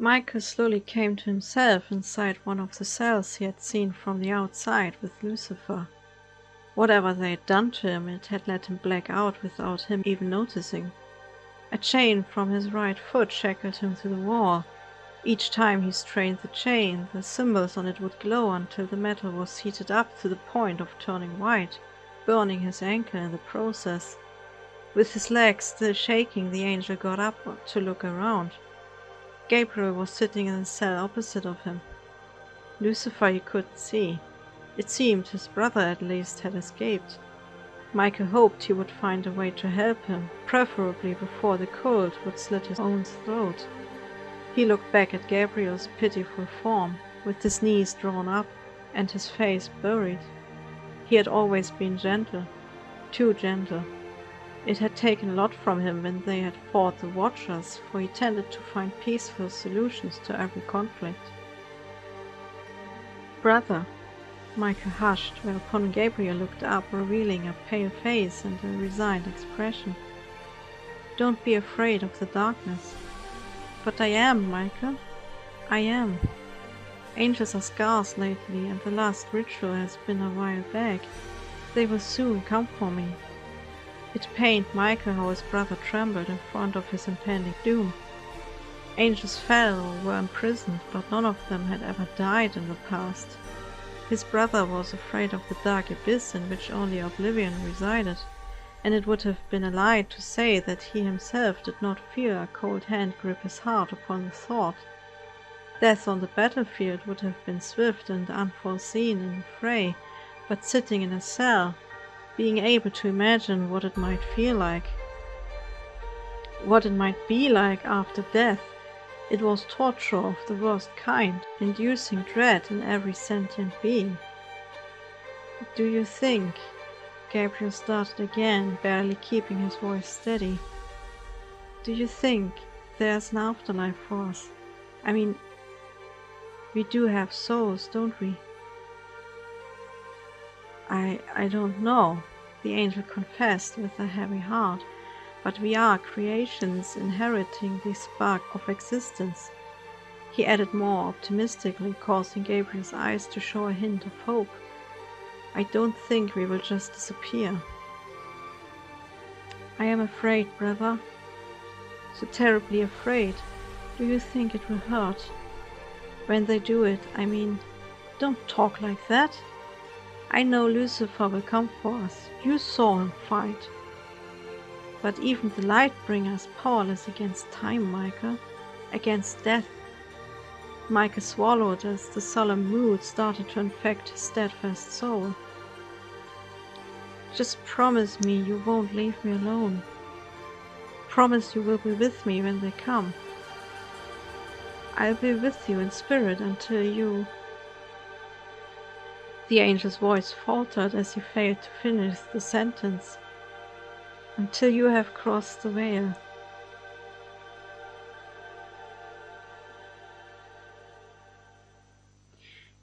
Michael slowly came to himself inside one of the cells he had seen from the outside with Lucifer. Whatever they had done to him, it had let him black out without him even noticing. A chain from his right foot shackled him to the wall. Each time he strained the chain, the symbols on it would glow until the metal was heated up to the point of turning white, burning his ankle in the process. With his legs still shaking, the angel got up to look around. Gabriel was sitting in the cell opposite of him. Lucifer he couldn't see. It seemed his brother at least had escaped. Michael hoped he would find a way to help him, preferably before the cold would slit his own throat. He looked back at Gabriel's pitiful form, with his knees drawn up and his face buried. He had always been gentle, too gentle. It had taken a lot from him when they had fought the Watchers, for he tended to find peaceful solutions to every conflict. "Brother," Michael hushed, whereupon Gabriel looked up, revealing a pale face and a resigned expression. "Don't be afraid of the darkness." "But I am, Michael. I am. Angels are scarce lately, and the last ritual has been a while back. They will soon come for me." It pained Michael how his brother trembled in front of his impending doom. Angels fell or were imprisoned, but none of them had ever died in the past. His brother was afraid of the dark abyss in which only oblivion resided, and it would have been a lie to say that he himself did not feel a cold hand grip his heart upon the thought. Death on the battlefield would have been swift and unforeseen in the fray, but sitting in a cell, being able to imagine what it might feel like, what it might be like after death, it was torture of the worst kind, inducing dread in every sentient being. "Do you think," Gabriel started again, barely keeping his voice steady, "do you think there's an afterlife for us? I mean, we do have souls, don't we?" I don't know," the angel confessed with a heavy heart, "but we are creations inheriting the spark of existence." He added more optimistically, causing Gabriel's eyes to show a hint of hope. "I don't think we will just disappear." "I am afraid, brother. So terribly afraid. Do you think it will hurt? When they do it, I mean, don't talk like that. I know Lucifer will come for us. You saw him fight. But even the Lightbringer is powerless against time, Michael. Against death." Michael swallowed as the solemn mood started to infect his steadfast soul. "Just promise me you won't leave me alone. Promise you will be with me when they come." "I'll be with you in spirit until you—" The angel's voice faltered as he failed to finish the sentence. "Until you have crossed the veil."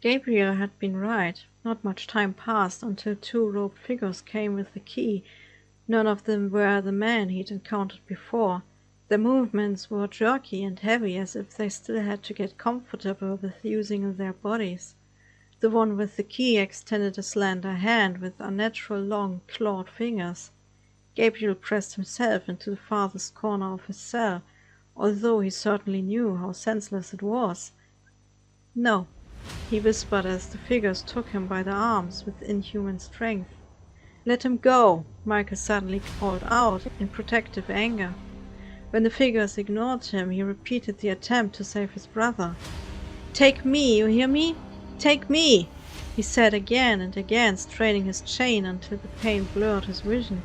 Gabriel had been right. Not much time passed until two robed figures came with the key. None of them were the men he'd encountered before. Their movements were jerky and heavy, as if they still had to get comfortable with using their bodies. The one with the key extended a slender hand with unnatural long, clawed fingers. Gabriel pressed himself into the farthest corner of his cell, although he certainly knew how senseless it was. "No," he whispered as the figures took him by the arms with inhuman strength. "Let him go," Michael suddenly called out in protective anger. When the figures ignored him, he repeated the attempt to save his brother. "Take me, you hear me? Take me!" he said again and again, straining his chain until the pain blurred his vision.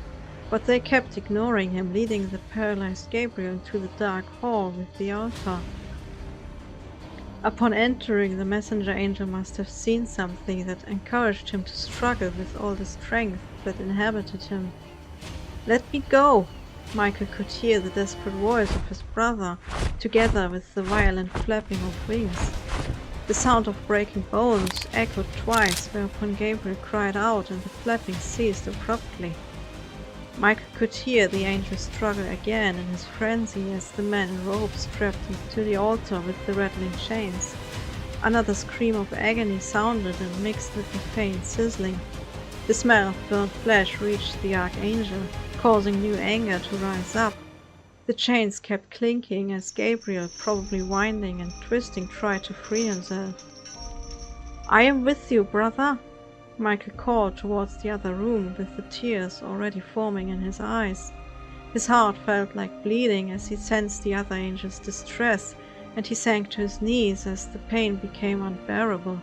But they kept ignoring him, leading the paralyzed Gabriel into the dark hall with the altar. Upon entering, the messenger angel must have seen something that encouraged him to struggle with all the strength that inhabited him. "Let me go!" Michael could hear the desperate voice of his brother, together with the violent flapping of wings. The sound of breaking bones echoed twice, whereupon Gabriel cried out and the flapping ceased abruptly. Michael could hear the angel struggle again in his frenzy as the man in robes strapped him to the altar with the rattling chains. Another scream of agony sounded and mixed with the faint sizzling. The smell of burnt flesh reached the archangel, causing new anger to rise up. The chains kept clinking as Gabriel, probably winding and twisting, tried to free himself. "I am with you, brother," Michael called towards the other room, with the tears already forming in his eyes. His heart felt like bleeding as he sensed the other angel's distress, and he sank to his knees as the pain became unbearable.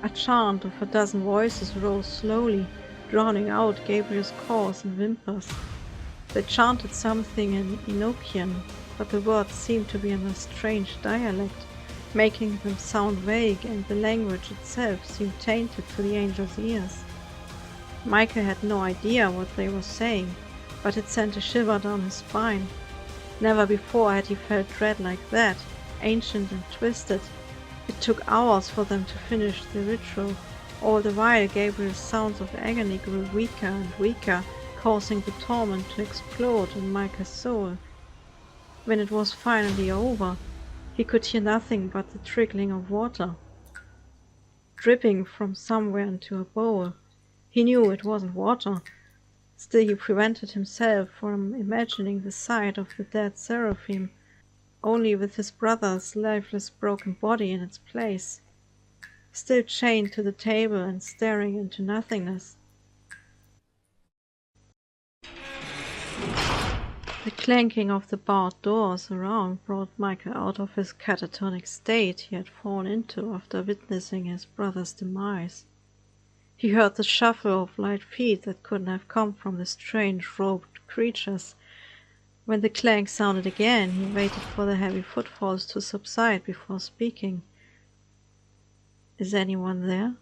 A chant of a dozen voices rose slowly, drowning out Gabriel's calls and whimpers. They chanted something in Enochian, but the words seemed to be in a strange dialect, making them sound vague, and the language itself seemed tainted to the angel's ears. Michael had no idea what they were saying, but it sent a shiver down his spine. Never before had he felt dread like that, ancient and twisted. It took hours for them to finish the ritual. All the while Gabriel's sounds of agony grew weaker and weaker, causing the torment to explode in Michael's soul. When it was finally over, he could hear nothing but the trickling of water, dripping from somewhere into a bowl. He knew it wasn't water. Still he prevented himself from imagining the sight of the dead seraphim, only with his brother's lifeless broken body in its place, still chained to the table and staring into nothingness. The clanking of the barred doors around brought Michael out of his catatonic state he had fallen into after witnessing his brother's demise. He heard the shuffle of light feet that couldn't have come from the strange robed creatures. When the clank sounded again, he waited for the heavy footfalls to subside before speaking. "Is anyone there?"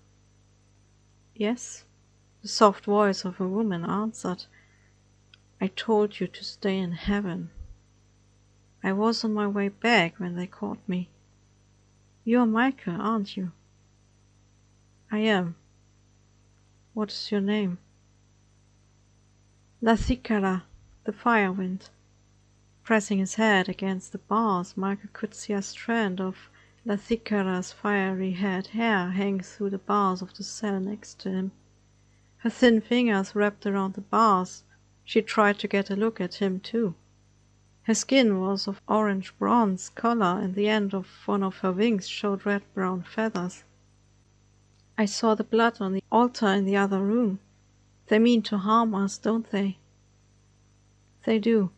"Yes," the soft voice of a woman answered. "I told you to stay in heaven. I was on my way back when they caught me. You're Michael, aren't you?" "I am. What is your name?" "Caela, the Firewind." Pressing his head against the bars, Michael could see a strand of Caela's fiery red hair hang through the bars of the cell next to him. Her thin fingers wrapped around the bars. She tried to get a look at him too. Her skin was of orange-bronze color, and the end of one of her wings showed red-brown feathers. "I saw the blood on the altar in the other room. They mean to harm us, don't they?" "They do."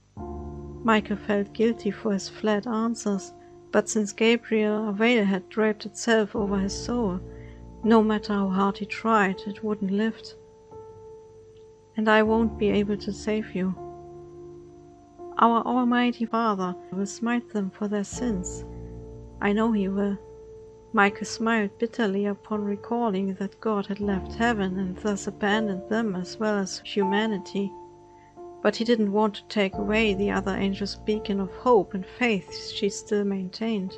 Michael felt guilty for his flat answers, but since Gabriel, a veil had draped itself over his soul. No matter how hard he tried, it wouldn't lift. "And I won't be able to save you. Our Almighty Father will smite them for their sins. I know he will." Michael smiled bitterly upon recalling that God had left heaven and thus abandoned them as well as humanity. But he didn't want to take away the other angel's beacon of hope and faith she still maintained.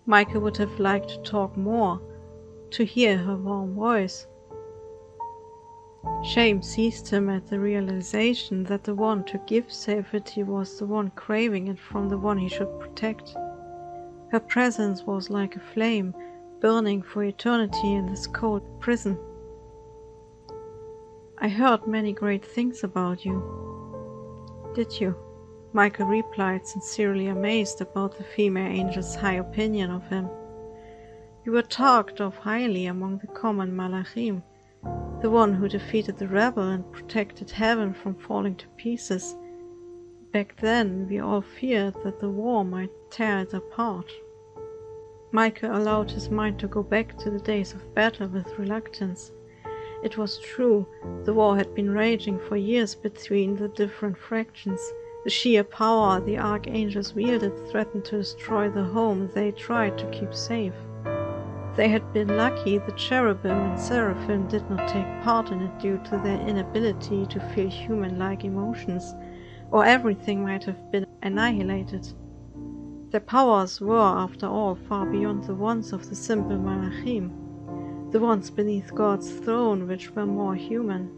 Michael would have liked to talk more, to hear her warm voice. Shame seized him at the realization that the one to give safety was the one craving it from the one he should protect. Her presence was like a flame, burning for eternity in this cold prison. "I heard many great things about you." "Did you?" Michael replied, sincerely amazed about the female angel's high opinion of him. "You were talked of highly among the common Malachim, the one who defeated the rebel and protected heaven from falling to pieces. Back then we all feared that the war might tear it apart." Michael allowed his mind to go back to the days of battle with reluctance. It was true, the war had been raging for years between the different fractions. The sheer power the archangels wielded threatened to destroy the home they tried to keep safe. They had been lucky the cherubim and seraphim did not take part in it due to their inability to feel human-like emotions, or everything might have been annihilated. Their powers were, after all, far beyond the ones of the simple Malachim, the ones beneath God's throne which were more human.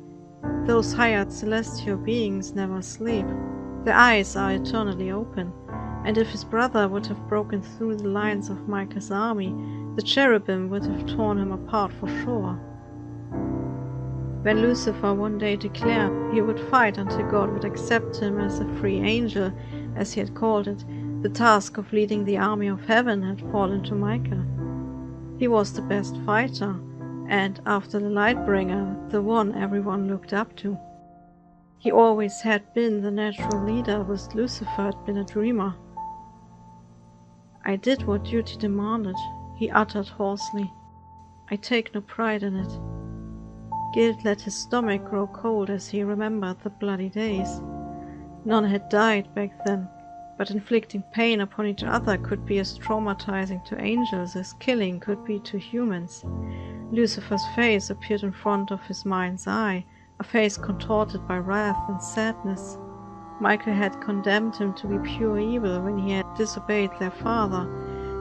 Those higher celestial beings never sleep. Their eyes are eternally open, and if his brother would have broken through the lines of Micah's army, the cherubim would have torn him apart for sure. When Lucifer one day declared he would fight until God would accept him as a free angel, as he had called it, the task of leading the army of heaven had fallen to Micah. He was the best fighter, and after the Lightbringer, the one everyone looked up to. He always had been the natural leader, whilst Lucifer had been a dreamer. "I did what duty demanded," he uttered hoarsely. "I take no pride in it." Guilt let his stomach grow cold as he remembered the bloody days. None had died back then, but inflicting pain upon each other could be as traumatizing to angels as killing could be to humans. Lucifer's face appeared in front of his mind's eye, a face contorted by wrath and sadness. Michael had condemned him to be pure evil when he had disobeyed their father,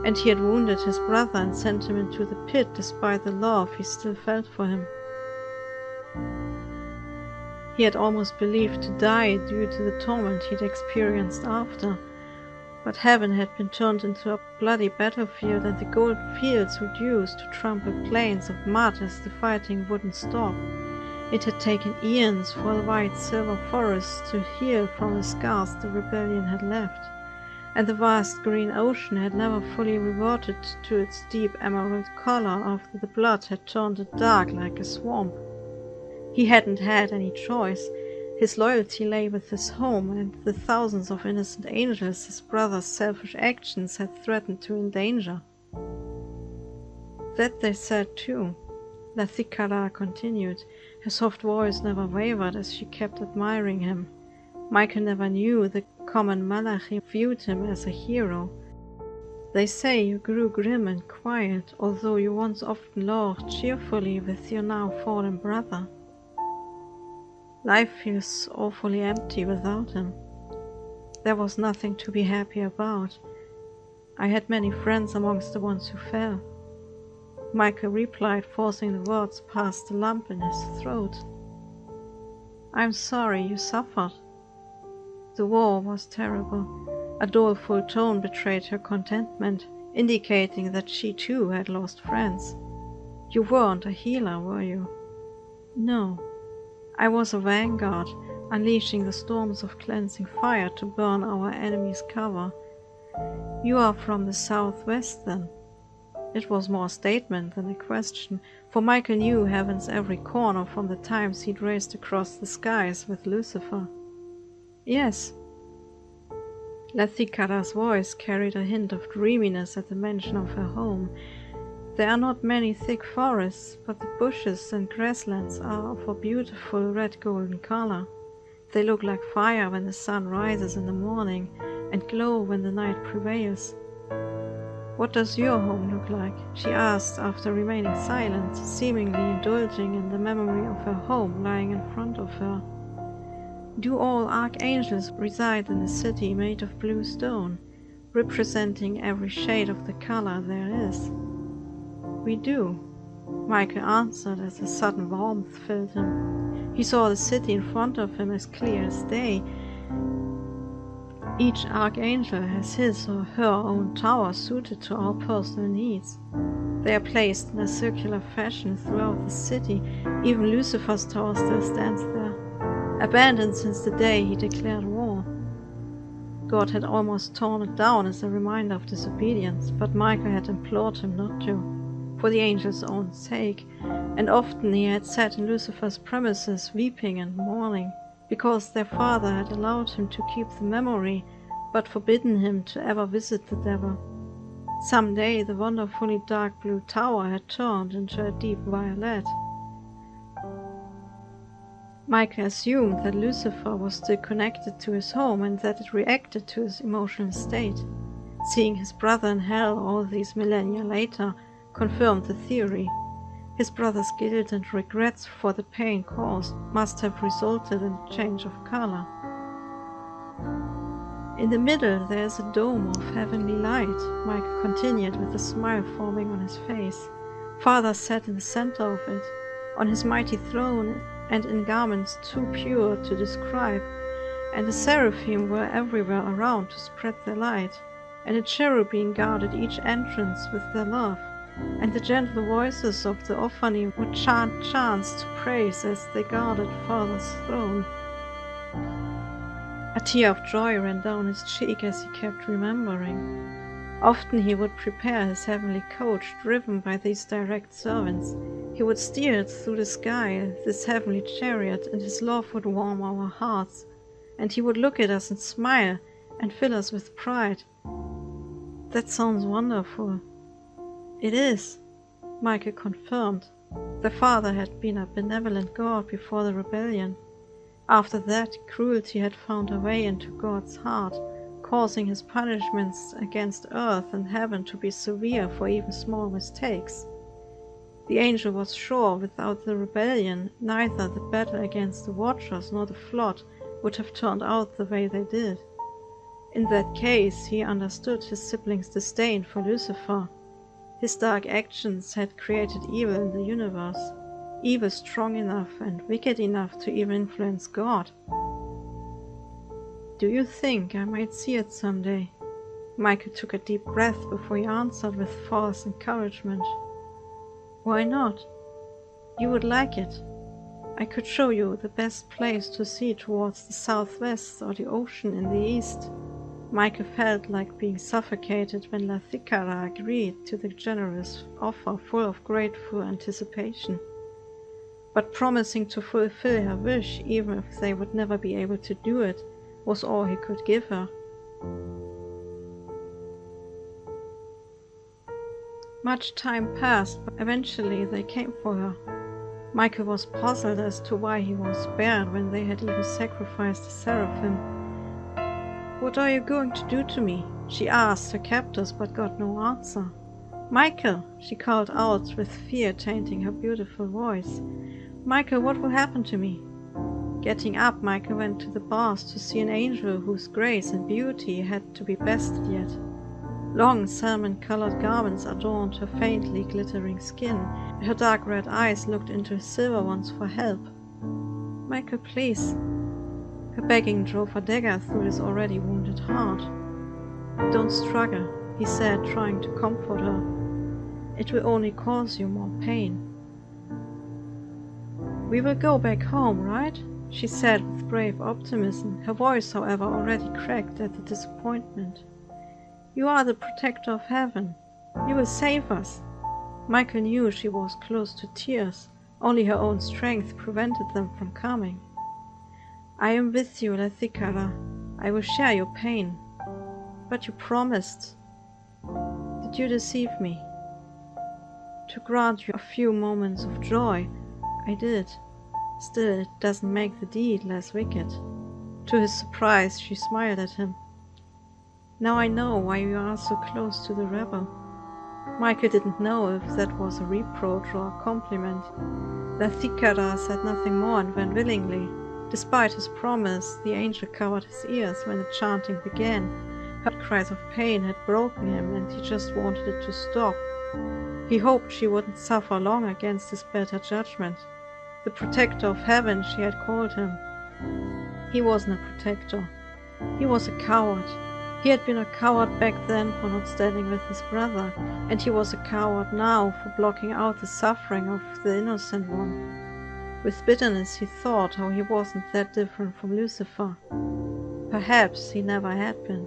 and he had wounded his brother and sent him into the pit despite the love he still felt for him. He had almost believed to die due to the torment he had experienced after, but heaven had been turned into a bloody battlefield and the golden fields reduced to trampled plains of mud as the fighting wouldn't stop. It had taken eons for the white silver forests to heal from the scars the rebellion had left, and the vast green ocean had never fully reverted to its deep emerald color after the blood had turned it dark like a swamp. He hadn't had any choice. His loyalty lay with his home and the thousands of innocent angels his brother's selfish actions had threatened to endanger. That they said too. La Caela continued. Her soft voice never wavered as she kept admiring him. Michael never knew the common Malachi viewed him as a hero. They say you grew grim and quiet, although you once often laughed cheerfully with your now fallen brother. Life feels awfully empty without him. There was nothing to be happy about. I had many friends amongst the ones who fell. Michael replied, forcing the words past the lump in his throat. "I'm sorry you suffered." The war was terrible. A doleful tone betrayed her contentment, indicating that she too had lost friends. "You weren't a healer, were you?" "No. I was a vanguard, unleashing the storms of cleansing fire to burn our enemy's cover." "You are from the southwest, then?" It was more a statement than a question, for Michael knew heaven's every corner from the times he'd raced across the skies with Lucifer. "Yes." La Caela's voice carried a hint of dreaminess at the mention of her home. "There are not many thick forests, but the bushes and grasslands are of a beautiful red-golden color. They look like fire when the sun rises in the morning and glow when the night prevails." "What does your home look like?" she asked after remaining silent, seemingly indulging in the memory of her home lying in front of her. "Do all archangels reside in a city made of blue stone, representing every shade of the color there is?" "We do," Michael answered as a sudden warmth filled him. He saw the city in front of him as clear as day. Each archangel has his or her own tower suited to our personal needs. They are placed in a circular fashion throughout the city. Even Lucifer's tower still stands there, abandoned since the day he declared war. God had almost torn it down as a reminder of disobedience, but Michael had implored him not to, for the angels' own sake, and often he had sat in Lucifer's premises weeping and mourning, because their father had allowed him to keep the memory, but forbidden him to ever visit the devil. Some day the wonderfully dark blue tower had turned into a deep violet. Michael assumed that Lucifer was still connected to his home and that it reacted to his emotional state. Seeing his brother in hell all these millennia later confirmed the theory. His brother's guilt and regrets for the pain caused must have resulted in a change of color. "In the middle there is a dome of heavenly light," Michael continued with a smile forming on his face. "Father sat in the center of it. On his mighty throne and in garments too pure to describe, and the seraphim were everywhere around to spread their light, and the cherubim guarded each entrance with their love, and the gentle voices of the Ophani would chant chants to praise as they guarded Father's throne. A tear of joy ran down his cheek as he kept remembering. Often he would prepare his heavenly coach, driven by these direct servants. He would steer it through the sky, this heavenly chariot, and his love would warm our hearts. And he would look at us and smile, and fill us with pride. That sounds wonderful. It is, Michael confirmed. The Father had been a benevolent God before the rebellion. After that, cruelty had found a way into God's heart, causing his punishments against earth and heaven to be severe for even small mistakes. The angel was sure without the rebellion, neither the battle against the Watchers nor the flood would have turned out the way they did. In that case, he understood his siblings' disdain for Lucifer. His dark actions had created evil in the universe, evil strong enough and wicked enough to even influence God. Do you think I might see it someday? Michael took a deep breath before he answered with false encouragement. Why not? You would like it. I could show you the best place to see towards the southwest or the ocean in the east. Michael felt like being suffocated when Lathikara agreed to the generous offer full of grateful anticipation. But promising to fulfill her wish, even if they would never be able to do it, was all he could give her. Much time passed, but eventually they came for her. Michael was puzzled as to why he was spared when they had even sacrificed the seraphim. "What are you going to do to me?" she asked her captors, but got no answer. "Michael," she called out with fear tainting her beautiful voice. "Michael, what will happen to me?" Getting up, Michael went to the bars to see an angel whose grace and beauty had to be bested yet. Long salmon-colored garments adorned her faintly glittering skin. Her dark red eyes looked into his silver ones for help. "Michael, please." Her begging drove a dagger through his already wounded heart. "Don't struggle," he said, trying to comfort her. "It will only cause you more pain." "We will go back home, right?" she said with brave optimism, her voice, however, already cracked at the disappointment. "You are the protector of heaven. You will save us." Michael knew she was close to tears. Only her own strength prevented them from coming. "I am with you, Lathikara. I will share your pain." "But you promised." "Did you deceive me?" "To grant you a few moments of joy, I did. Still, it doesn't make the deed less wicked." To his surprise, she smiled at him. "Now I know why you are so close to the rebel." Michael didn't know if that was a reproach or a compliment. Lathikara said nothing more and went willingly. Despite his promise, the angel covered his ears when the chanting began. Her cries of pain had broken him, and he just wanted it to stop. He hoped she wouldn't suffer long against his better judgment. The protector of heaven, she had called him. He wasn't a protector. He was a coward. He had been a coward back then for not standing with his brother, and he was a coward now for blocking out the suffering of the innocent one. With bitterness he thought how he wasn't that different from Lucifer. Perhaps he never had been.